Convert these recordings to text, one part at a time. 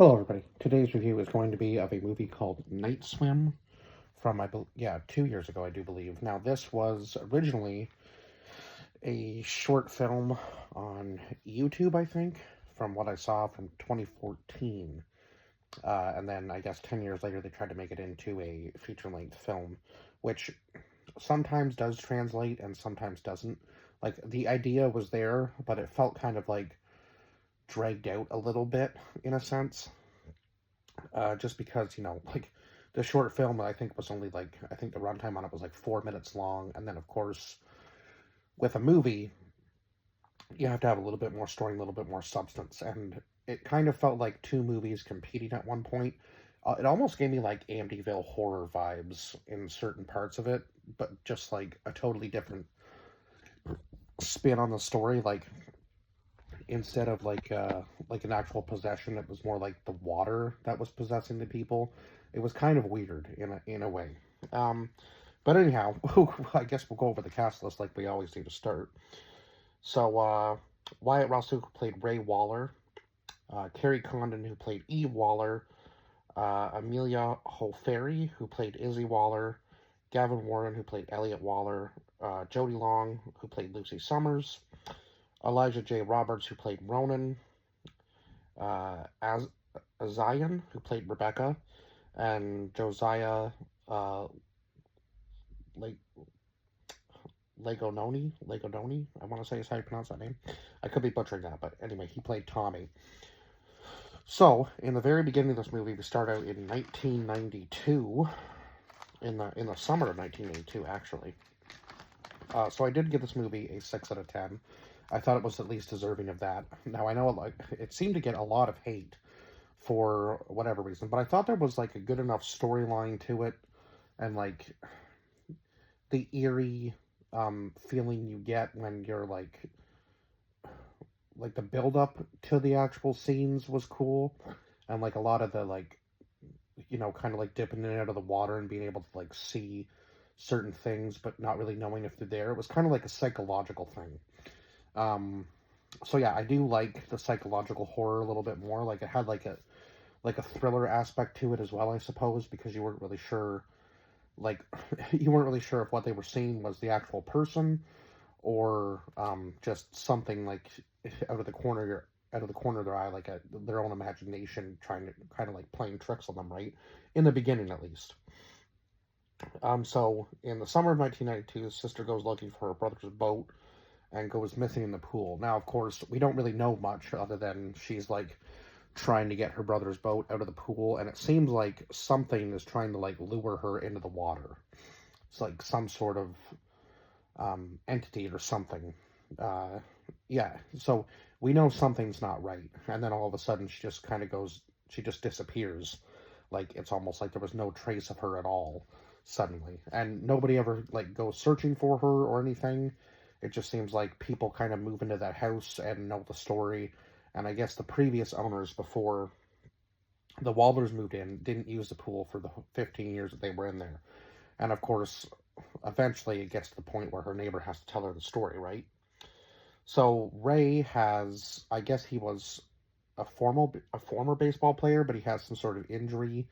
Hello, everybody. Today's review is going to be of a movie called Night Swim from, 2 years ago, I do believe. Now, this was originally a short film on YouTube, I think, from what I saw from 2014. And then, I guess, 10 years later, they tried to make it into a feature-length film, which sometimes does translate and sometimes doesn't. Like, the idea was there, but it felt kind of, like, dragged out a little bit, in a sense. Just because, like the short film, I think was only like, I think the runtime on it was like 4 minutes long. And then, of course, with a movie, you have to have a little bit more story, a little bit more substance. And it kind of felt like two movies competing at one point. It almost gave me like Amityville horror vibes in certain parts of it, but just like a totally different spin on the story. Like, instead of like an actual possession, it was more like the water that was possessing the people. It was kind of weird in a way. Um, but anyhow, I guess we'll go over the cast list like we always do to start. So Wyatt Russell, who played Ray Waller, Carrie Condon, who played Eve Waller, Amelia Holferry, who played Izzy Waller, Gavin Warren, who played Elliot Waller, Jodie Long, who played Lucy Summers, Elijah J. Roberts, who played Ronan, Az Azayan, who played Rebecca, and Josiah uh, Le- Legononi, I want to say is how you pronounce that name. I could be butchering that, but anyway, he played Tommy. So, in the very beginning of this movie, we start out in 1992, in the summer of 1992, actually. So I did give this movie a 6 out of 10. I thought it was at least deserving of that. Now, I know it seemed to get a lot of hate for whatever reason, but I thought there was like a good enough storyline to it, and like the eerie feeling you get when you're like the build up to the actual scenes was cool, and like a lot of the like, kind of like dipping in and out of the water and being able to like see certain things but not really knowing if they're there. It was kind of like a psychological thing. Um, so yeah, I do like the psychological horror a little bit more. Like, it had like a thriller aspect to it as well, I suppose, because you weren't really sure, like, you weren't really sure if what they were seeing was the actual person, or just something like out of the corner of their eye, like their own imagination trying to kind of like playing tricks on them, right? In the beginning, at least. So in the summer of 1992, his sister goes looking for her brother's boat and goes missing in the pool. Now, of course, we don't really know much other than she's like trying to get her brother's boat out of the pool, and it seems like something is trying to like lure her into the water. It's like some sort of entity or something. Uh, yeah, so we know something's not right, and then all of a sudden she just disappears. Like, it's almost like there was no trace of her at all suddenly, and nobody ever like goes searching for her or anything. It just seems like people kind of move into that house and know the story. And I guess the previous owners, before the Walders moved in, didn't use the pool for the 15 years that they were in there. And of course, eventually it gets to the point where her neighbor has to tell her the story, right? So Ray has, I guess he was a former baseball player, but he has some sort of injury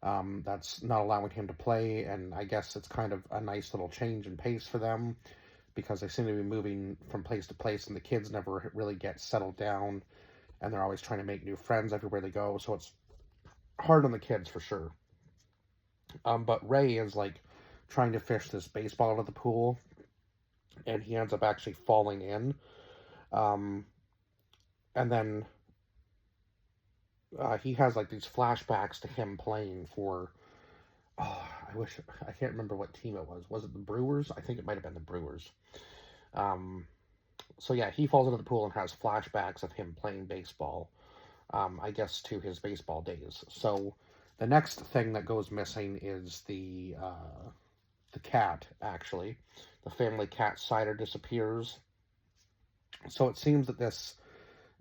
that's not allowing him to play. And I guess it's kind of a nice little change in pace for them, because they seem to be moving from place to place, and the kids never really get settled down, and they're always trying to make new friends everywhere they go. So it's hard on the kids for sure. But Ray is like trying to fish this baseball out of the pool, and he ends up actually falling in. Um, and then he has like these flashbacks to him playing for. Oh, I can't remember what team it was. Was it the Brewers? I think it might have been the Brewers. Um, so yeah, he falls into the pool and has flashbacks of him playing baseball. I guess to his baseball days. So the next thing that goes missing is the cat. Actually, the family cat Cider disappears. So it seems that this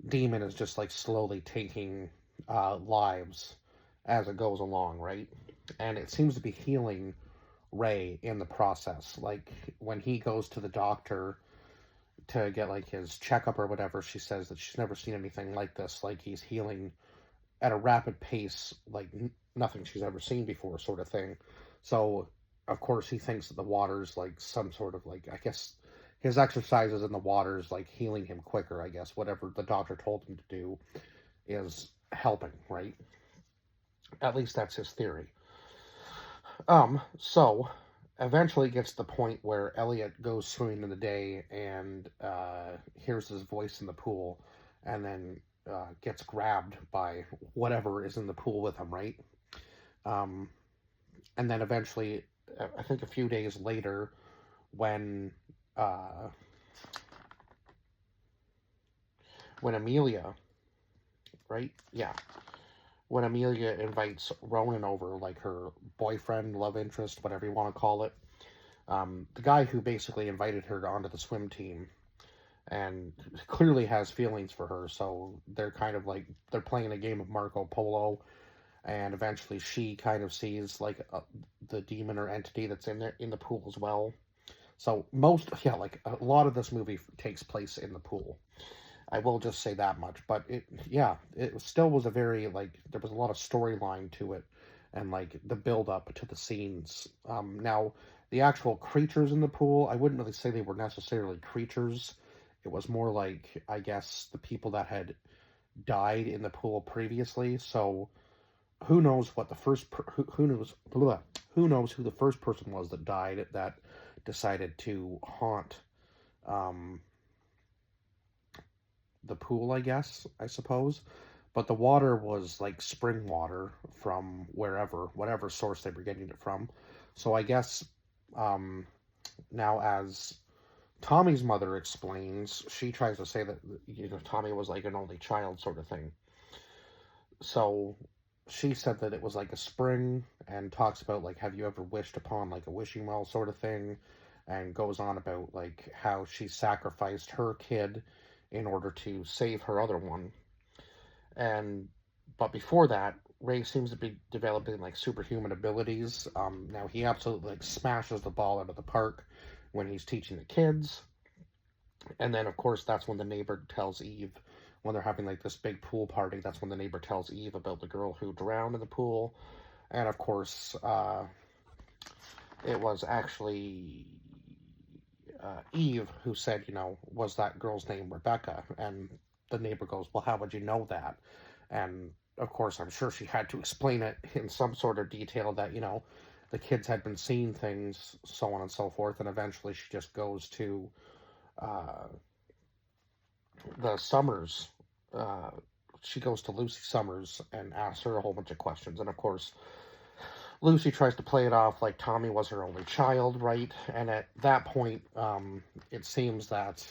demon is just like slowly taking lives as it goes along, right? And it seems to be healing Ray in the process. Like, when he goes to the doctor to get like his checkup or whatever, she says that she's never seen anything like this. Like, he's healing at a rapid pace, like nothing she's ever seen before, sort of thing. So, of course, he thinks that the water's like some sort of like, I guess his exercises in the water's like healing him quicker, I guess. Whatever the doctor told him to do is helping, right? At least that's his theory. So eventually it gets to the point where Elliot goes swimming in the day and hears his voice in the pool, and then gets grabbed by whatever is in the pool with him, right? Um, and then eventually, I think a few days later, when uh, when Amelia, right? Yeah, when Amelia invites Ronan over, like her boyfriend, love interest, whatever you want to call it, the guy who basically invited her onto the swim team and clearly has feelings for her, so they're kind of like they're playing a game of Marco Polo, and eventually she kind of sees like the demon or entity that's in there in the pool as well. So like a lot of this movie takes place in the pool. I will just say that much. But it still was a very like there was a lot of storyline to it, and like the build up to the scenes. Now the actual creatures in the pool, I wouldn't really say they were necessarily creatures. It was more like, I guess, the people that had died in the pool previously. So who knows what the who knows who knows who the first person was that died that decided to haunt um, the pool, I suppose. But the water was like spring water from whatever source they were getting it from. So I guess um, now, as Tommy's mother explains, she tries to say that Tommy was like an only child sort of thing. So she said that it was like a spring, and talks about like, have you ever wished upon like a wishing well sort of thing, and goes on about like how she sacrificed her kid in order to save her other one. And but before that, Ray seems to be developing like superhuman abilities. Now he absolutely like smashes the ball out of the park when he's teaching the kids. And then of course that's when the neighbor tells Eve, when they're having like this big pool party, that's when the neighbor tells Eve about the girl who drowned in the pool. And of course, it was actually Eve who said, was that girl's name Rebecca? And the neighbor goes, well, how would you know that? And of course, I'm sure she had to explain it in some sort of detail that, the kids had been seeing things, so on and so forth. And eventually she just goes to uh, the Summers. She goes to Lucy Summers and asks her a whole bunch of questions. And of course, Lucy tries to play it off like Tommy was her only child, right? And at that point, it seems that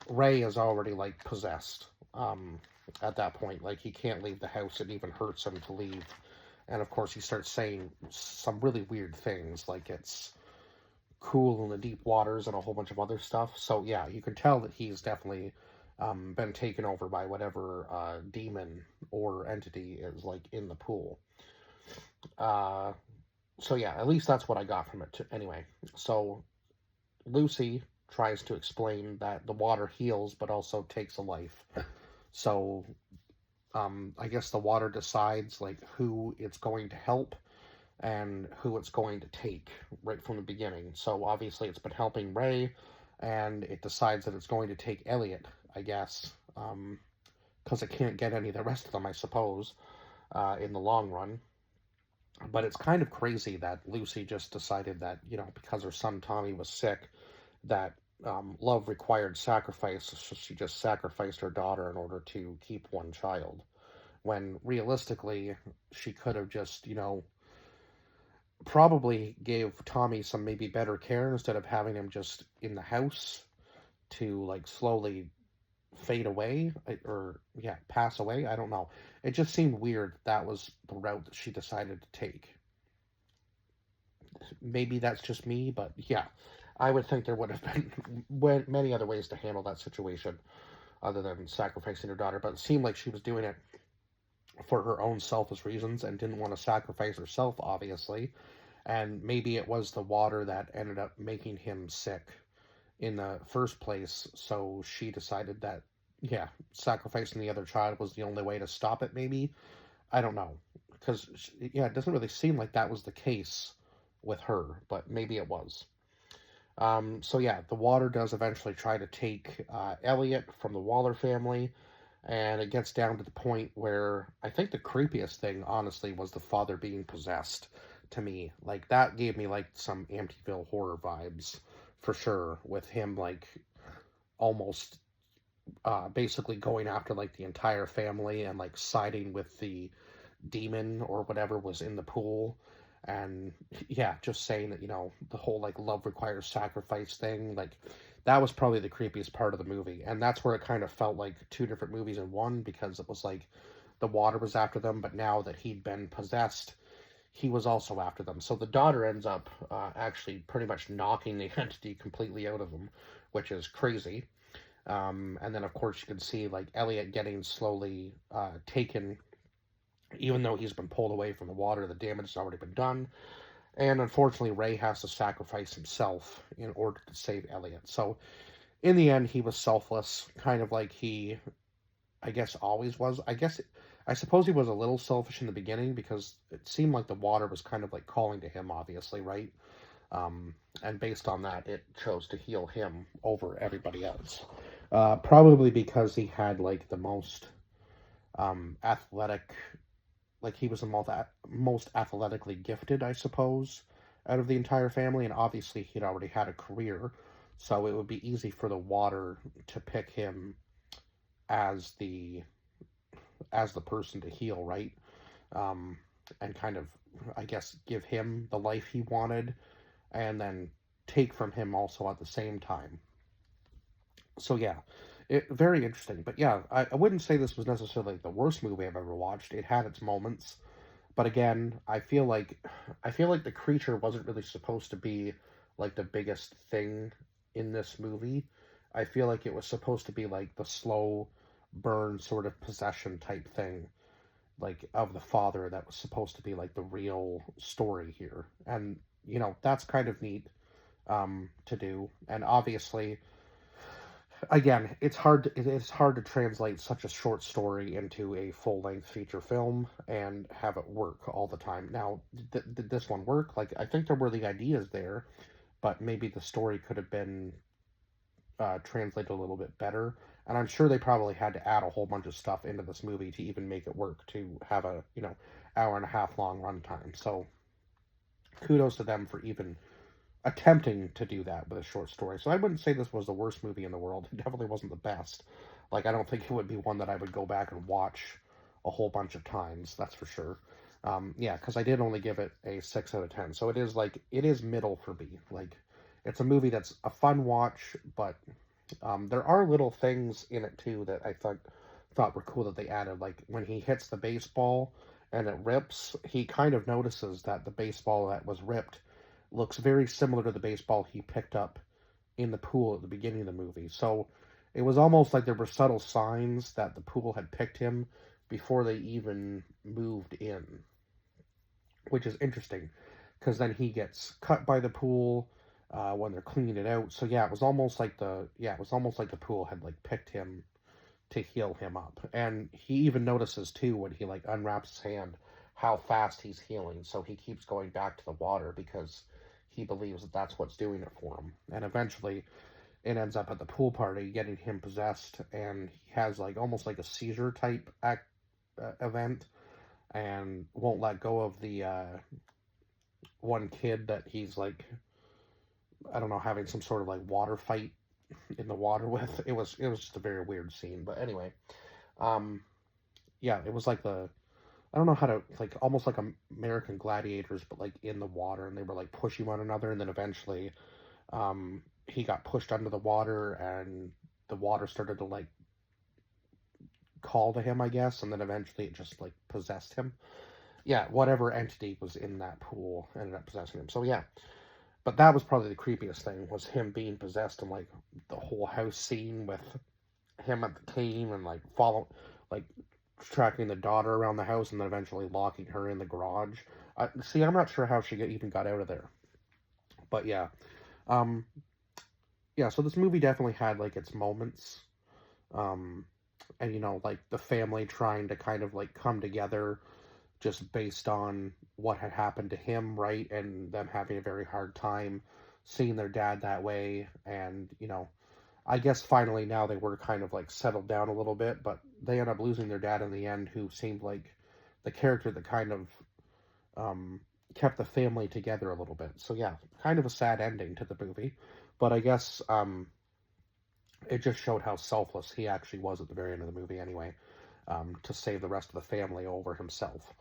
Ray is already like possessed. At that point, like he can't leave the house. It even hurts him to leave. And of course, he starts saying some really weird things, like it's cool in the deep waters and a whole bunch of other stuff. So yeah, you can tell that he's definitely been taken over by whatever demon or entity is like in the pool. So yeah, at least that's what I got from it anyway. So Lucy tries to explain that the water heals but also takes a life. So I guess the water decides like who it's going to help and who it's going to take right from the beginning. So obviously it's been helping Ray, and it decides that it's going to take Elliot, I guess, because it can't get any of the rest of them, I suppose, in the long run. But it's kind of crazy that Lucy just decided that, because her son Tommy was sick, that love required sacrifice, so she just sacrificed her daughter in order to keep one child. When realistically, she could have just, probably gave Tommy some maybe better care instead of having him just in the house to like slowly fade away or pass away. I don't know. It just seemed weird that was the route that she decided to take. Maybe that's just me, but yeah, I would think there would have been many other ways to handle that situation other than sacrificing her daughter, but it seemed like she was doing it for her own selfish reasons and didn't want to sacrifice herself, obviously. And maybe it was the water that ended up making him sick in the first place, so she decided that yeah, sacrificing the other child was the only way to stop it, maybe. I don't know. Because, yeah, it doesn't really seem like that was the case with her, but maybe it was. So yeah, the water does eventually try to take Elliot from the Waller family, and it gets down to the point where I think the creepiest thing, honestly, was the father being possessed to me. Like, that gave me, like, some Amityville horror vibes, for sure, with him, like, almost basically going after, like, the entire family and, like, siding with the demon or whatever was in the pool. And yeah, just saying that, the whole like love requires sacrifice thing, like that was probably the creepiest part of the movie. And that's where it kind of felt like two different movies in one, because it was like the water was after them, but now that he'd been possessed, he was also after them. So the daughter ends up actually pretty much knocking the entity completely out of him, which is crazy. And then, of course, you can see like Elliot getting slowly taken. Even though he's been pulled away from the water, the damage has already been done. And unfortunately, Ray has to sacrifice himself in order to save Elliot. So, in the end, he was selfless, kind of like he, I guess, always was. I suppose he was a little selfish in the beginning because it seemed like the water was kind of like calling to him, obviously, right? And based on that, it chose to heal him over everybody else. Probably because he had like the most athletic, like he was the most athletically gifted, I suppose, out of the entire family, and obviously he'd already had a career, so it would be easy for the water to pick him as the person to heal, right? Um, and kind of, I guess, give him the life he wanted, and then take from him also at the same time. So yeah, very interesting. But yeah, I wouldn't say this was necessarily the worst movie I've ever watched. It had its moments. But again, I feel like the creature wasn't really supposed to be like the biggest thing in this movie. I feel like it was supposed to be like the slow burn sort of possession type thing, like of the father, that was supposed to be like the real story here. And that's kind of neat to do. And obviously, again, it's hard to translate such a short story into a full-length feature film and have it work all the time. Now, did this one work? Like, I think there were the ideas there, but maybe the story could have been translated a little bit better. And I'm sure they probably had to add a whole bunch of stuff into this movie to even make it work, to have a hour and a half long runtime. So kudos to them for even attempting to do that with a short story. So I wouldn't say this was the worst movie in the world. It definitely wasn't the best. Like, I don't think it would be one that I would go back and watch a whole bunch of times. That's for sure. Yeah, because I did only give it a 6 out of 10. So it is middle for me. Like, it's a movie that's a fun watch, but there are little things in it too that I thought were cool that they added. Like when he hits the baseball and it rips, he kind of notices that the baseball that was ripped looks very similar to the baseball he picked up in the pool at the beginning of the movie. So it was almost like there were subtle signs that the pool had picked him before they even moved in, which is interesting because then he gets cut by the pool when they're cleaning it out. So yeah, it was almost like the pool had like picked him to heal him up. And he even notices too when he like unwraps his hand how fast he's healing. So he keeps going back to the water because he believes that that's what's doing it for him. And eventually it ends up at the pool party getting him possessed, and he has like almost like a seizure type event, and won't let go of the one kid that he's like, I don't know, having some sort of like water fight in the water with. It was just a very weird scene. But anyway, um, yeah, it was like I don't know how to, like, almost like American Gladiators, but like in the water, and they were like pushing one another, and then eventually, he got pushed under the water, and the water started to like call to him, I guess, and then eventually it just like possessed him. Yeah, whatever entity was in that pool ended up possessing him. So yeah, but that was probably the creepiest thing, was him being possessed, and like the whole house scene with him at the cave and like like tracking the daughter around the house and then eventually locking her in the garage. See, I'm not sure how she even got out of there, but yeah, um, yeah. So this movie definitely had like its moments. and, you know, like, the family trying to kind of, like, come together just based on what had happened to him, right? And them having a very hard time seeing their dad that way. And, you know, I guess finally now they were kind of like settled down a little bit, but they end up losing their dad in the end, who seemed like the character that kind of um, kept the family together a little bit. So, yeah, kind of a sad ending to the movie. But I guess it just showed how selfless he actually was at the very end of the movie, anyway, to save the rest of the family over himself.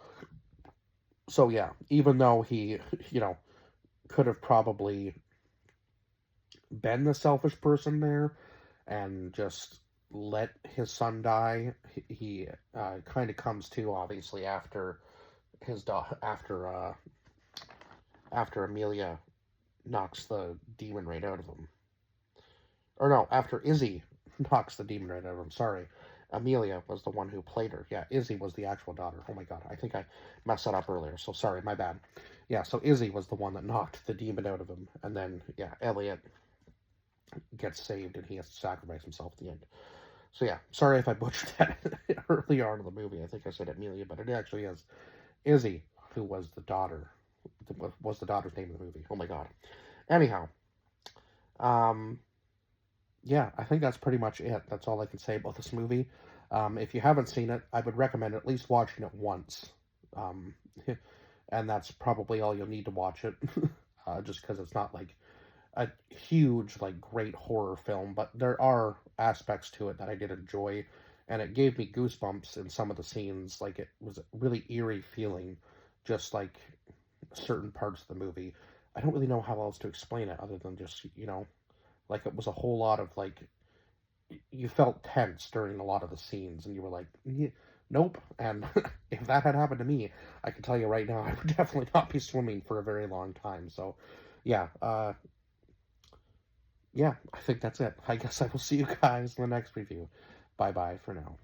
So yeah, even though he, you know, could have probably been the selfish person there and just let his son die, he kind of comes to, obviously, after his after Amelia knocks the demon right out of him. Or no, after Izzy knocks the demon right out of him. Sorry. Amelia was the one who played her. Yeah, Izzy was the actual daughter. Oh my god, I think I messed that up earlier, so sorry, my bad. Yeah, so Izzy was the one that knocked the demon out of him, and then, yeah, Elliot gets saved and he has to sacrifice himself at the end. So yeah, sorry if I butchered that earlier on in the movie. I think I said Amelia, but it actually is Izzy who was the daughter, was the daughter's name in the movie. Oh my god. Anyhow, um, yeah, I think that's pretty much it. That's all I can say about this movie. If you haven't seen it, I would recommend at least watching it once. Um, and that's probably all you'll need to watch it, just because it's not like a huge, like, great horror film, but there are aspects to it that I did enjoy, and it gave me goosebumps in some of the scenes. Like, it was a really eerie feeling, just like certain parts of the movie. I don't really know how else to explain it other than just, you know, like, it was a whole lot of, like, you felt tense during a lot of the scenes, and you were like, nope. And if that had happened to me, I can tell you right now, I would definitely not be swimming for a very long time. So, yeah, yeah, I think that's it. I guess I will see you guys in the next review. Bye bye for now.